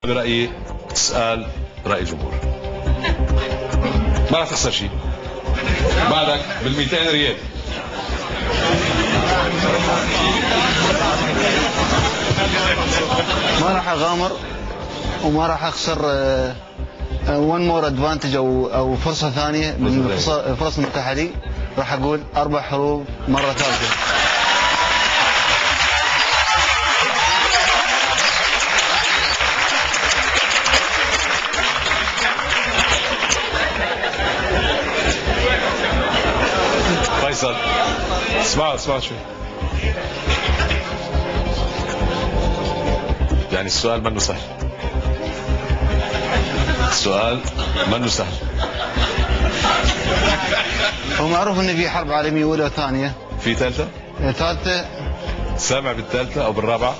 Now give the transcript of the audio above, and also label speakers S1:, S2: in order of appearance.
S1: برأيي تسأل رأي الجمهور، ما راح تخسر شيء. بعدك بال 200 ريال.
S2: ما راح اغامر وما راح اخسر one more advantage او فرصه ثانيه من الفرص المتاحه لي. راح اقول 4 حروب مره ثالثه.
S1: فيصل اسمع شوي. يعني السؤال منه سهل، السؤال منه سهل.
S2: هو معروف ان في حرب عالميه اولى وثانيه.
S1: في ثالثه؟
S2: ثالثه.
S1: سامع بالثالثه او بالرابعه؟